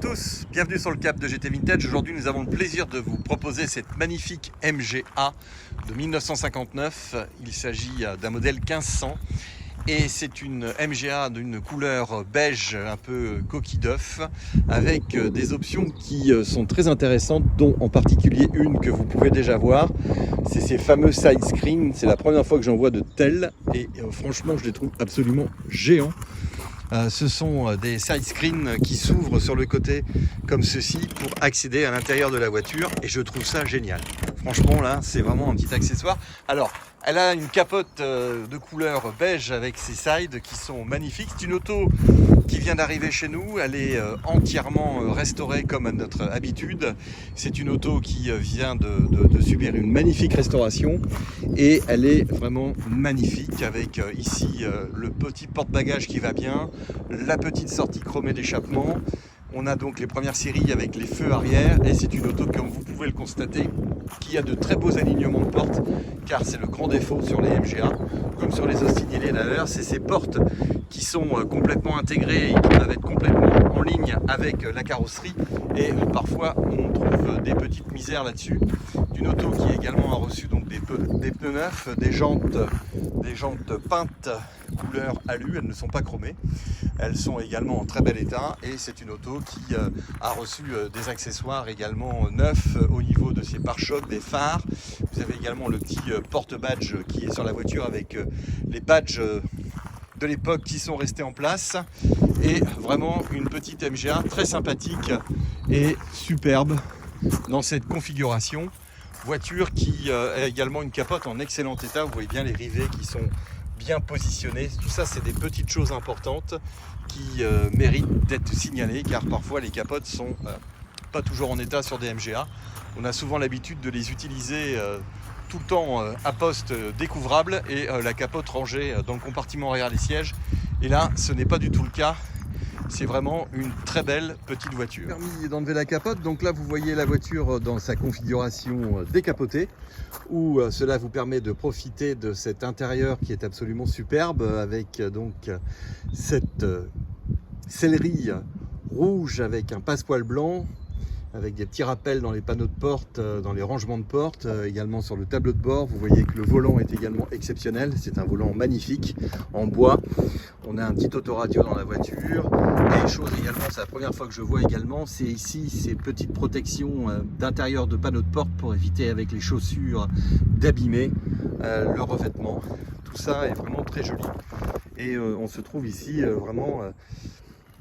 tous, bienvenue sur le Cap de GT Vintage. Aujourd'hui nous avons le plaisir de vous proposer cette magnifique MGA de 1959. Il s'agit d'un modèle 1500 et c'est une MGA d'une couleur beige un peu coquille d'œuf avec des options qui sont très intéressantes, dont en particulier une que vous pouvez déjà voir, c'est ces fameux side screens. C'est la première fois que j'en vois de tels et franchement je les trouve absolument géants. Ce sont des side screens qui s'ouvrent sur le côté comme ceci pour accéder à l'intérieur de la voiture et je trouve ça génial. Franchement là c'est vraiment un petit accessoire. Alors elle a une capote de couleur beige avec ses sides qui sont magnifiques. C'est une auto qui vient d'arriver chez nous. Elle est entièrement restaurée comme à notre habitude. C'est une auto qui vient de subir une magnifique restauration et elle est vraiment magnifique avec ici le petit porte-bagages qui va bien, la petite sortie chromée d'échappement. On a donc les premières séries avec les feux arrière et c'est une auto, comme vous pouvez le constater, qui a de très beaux alignements de portes, car c'est le grand défaut sur les MGA, comme sur les Austin d'ailleurs, c'est ces portes qui sont complètement intégrées et qui peuvent être complètement en ligne avec la carrosserie et parfois on trouve des petites misères là-dessus. Une auto qui également a reçu donc des pneus neufs, des jantes peintes couleur alu, elles ne sont pas chromées, elles sont également en très bel état et c'est une auto qui a reçu des accessoires également neufs au niveau de ses pare-chocs, des phares. Vous avez également le petit porte-badge qui est sur la voiture avec les badges de l'époque qui sont restés en place et vraiment une petite MGA très sympathique et superbe dans cette configuration. Voiture qui a également une capote en excellent état, vous voyez bien les rivets qui sont bien positionnés. Tout ça c'est des petites choses importantes qui méritent d'être signalées car parfois les capotes sont pas toujours en état sur des MGA. On a souvent l'habitude de les utiliser tout le temps à poste découvrable et la capote rangée dans le compartiment arrière des sièges. Et là ce n'est pas du tout le cas. C'est vraiment une très belle petite voiture. Permis d'enlever la capote, donc là vous voyez la voiture dans sa configuration décapotée, où cela vous permet de profiter de cet intérieur qui est absolument superbe, avec donc cette sellerie rouge avec un passepoil blanc, avec des petits rappels dans les panneaux de porte, dans les rangements de porte, également sur le tableau de bord. Vous voyez que le volant est également exceptionnel, c'est un volant magnifique en bois. On a un petit autoradio dans la voiture. Et chose également, c'est la première fois que je vois également, c'est ici ces petites protections d'intérieur de panneaux de porte pour éviter avec les chaussures d'abîmer le revêtement. Tout ça est vraiment très joli. Et on se trouve ici vraiment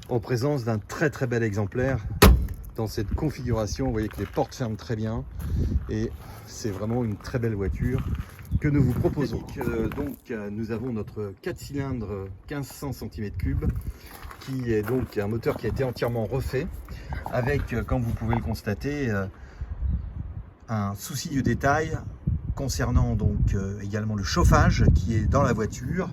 en présence d'un très très bel exemplaire. Dans cette configuration, vous voyez que les portes ferment très bien et c'est vraiment une très belle voiture que nous vous proposons. Donc nous avons notre 4 cylindres 1500 cm3 qui est donc un moteur qui a été entièrement refait avec, comme vous pouvez le constater, un souci du détail concernant donc également le chauffage qui est dans la voiture,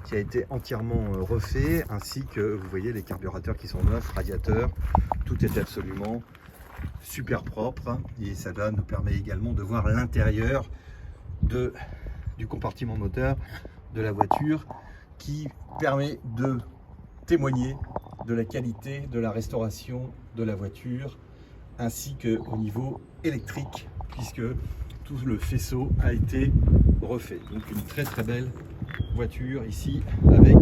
qui a été entièrement refait, ainsi que vous voyez les carburateurs qui sont neufs, radiateurs, tout est absolument super propre et ça nous permet également de voir l'intérieur du compartiment moteur de la voiture qui permet de témoigner de la qualité de la restauration de la voiture ainsi qu'au niveau électrique puisque tout le faisceau a été refait. Donc une très très belle voiture ici avec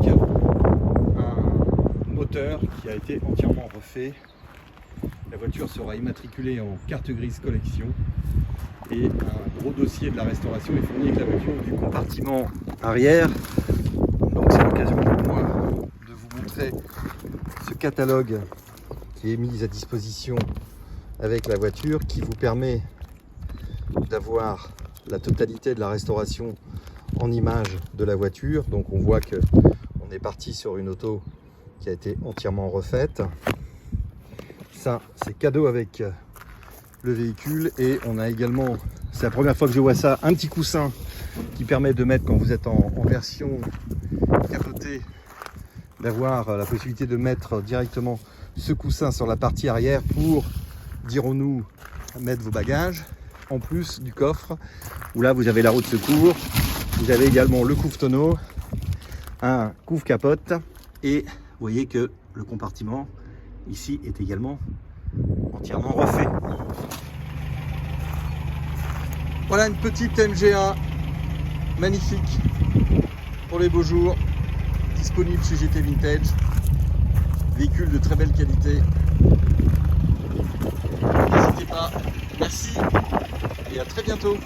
un moteur qui a été entièrement refait. La voiture sera immatriculée en carte grise collection et un gros dossier de la restauration est fourni avec la voiture du compartiment arrière. Donc c'est l'occasion pour moi de vous montrer ce catalogue qui est mis à disposition avec la voiture qui vous permet d'avoir la totalité de la restauration en image de la voiture. Donc on voit que on est parti sur une auto qui a été entièrement refaite. Ça c'est cadeau avec le véhicule et on a également, c'est la première fois que je vois ça, un petit coussin qui permet de mettre, quand vous êtes en version capotée, d'avoir la possibilité de mettre directement ce coussin sur la partie arrière pour, dirons-nous, mettre vos bagages, en plus du coffre où là vous avez la roue de secours. Vous avez également le couvre-tonneau, un couvre-capote et vous voyez que le compartiment ici est également entièrement refait. Voilà une petite MG1 magnifique pour les beaux jours, disponible chez GT Vintage. Véhicule de très belle qualité. N'hésitez pas. Merci et à très bientôt.